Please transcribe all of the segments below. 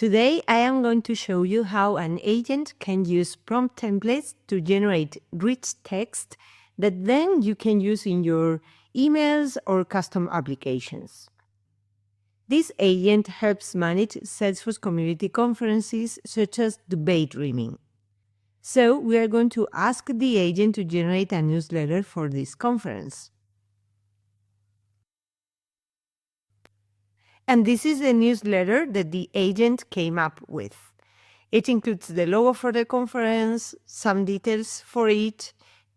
Today, I am going to show you how an agent can use prompt templates to generate rich text that then you can use in your emails or custom applications. This agent helps manage Salesforce community conferences such as debate streaming. So we are going to ask the agent to generate a newsletter for this conference. And this is the newsletter that the agent came up with. It includes the logo for the conference, some details for it,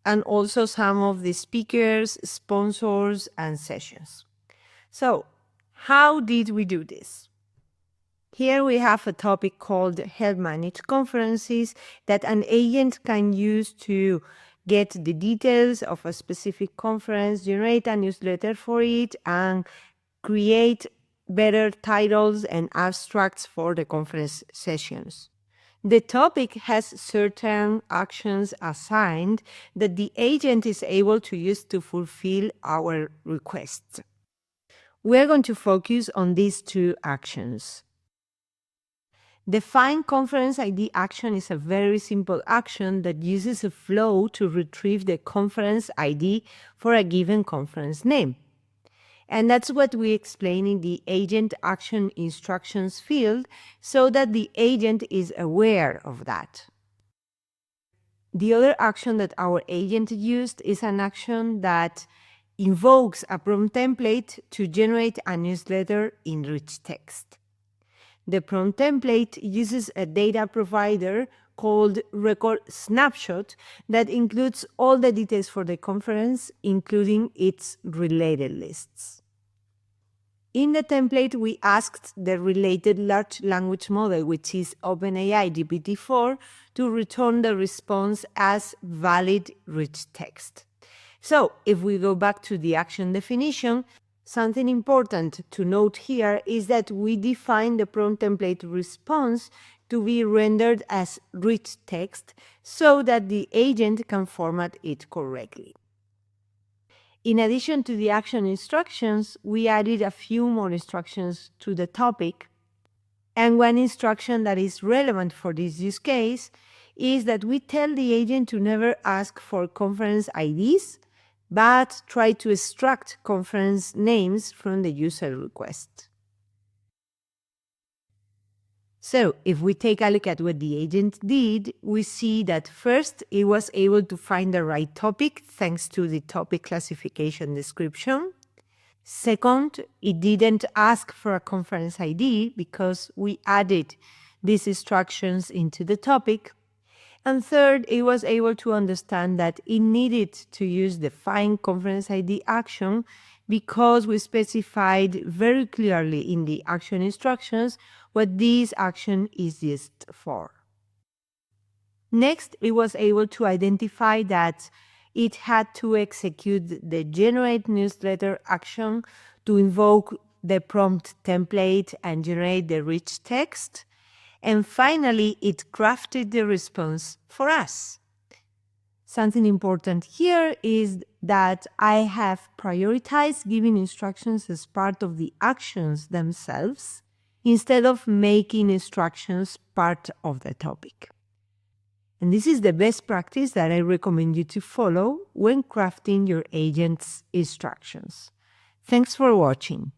and also some of the speakers, sponsors, and sessions. So, how did we do this? Here we have a topic called Help Manage Conferences that an agent can use to get the details of a specific conference, generate a newsletter for it, and create better titles and abstracts for the conference sessions. The topic has certain actions assigned that the agent is able to use to fulfill our requests. We're going to focus on these two actions. The Find Conference ID action is a very simple action that uses a flow to retrieve the conference ID for a given conference name. And that's what we explain in the Agent Action Instructions field so that the agent is aware of that. The other action that our agent used is an action that invokes a prompt template to generate a newsletter in rich text. The prompt template uses a data provider called Record Snapshot that includes all the details for the conference, including its related lists. In the template, we asked the related large language model, which is OpenAI GPT-4, to return the response as valid rich text. So if we go back to the action definition, something important to note here is that we define the prompt template response to be rendered as rich text so that the agent can format it correctly. In addition to the action instructions, we added a few more instructions to the topic. And one instruction that is relevant for this use case is that we tell the agent to never ask for conference IDs, but try to extract conference names from the user request. So if we take a look at what the agent did, we see that first it was able to find the right topic thanks to the topic classification description. Second, it didn't ask for a conference ID because we added these instructions into the topic. And third, it was able to understand that it needed to use the Find Conference ID action because we specified very clearly in the action instructions what this action is used for. Next, it was able to identify that it had to execute the Generate Newsletter action to invoke the prompt template and generate the rich text. And finally, it crafted the response for us. Something important here is that I have prioritized giving instructions as part of the actions themselves instead of making instructions part of the topic. And this is the best practice that I recommend you to follow when crafting your agent's instructions. Thanks for watching.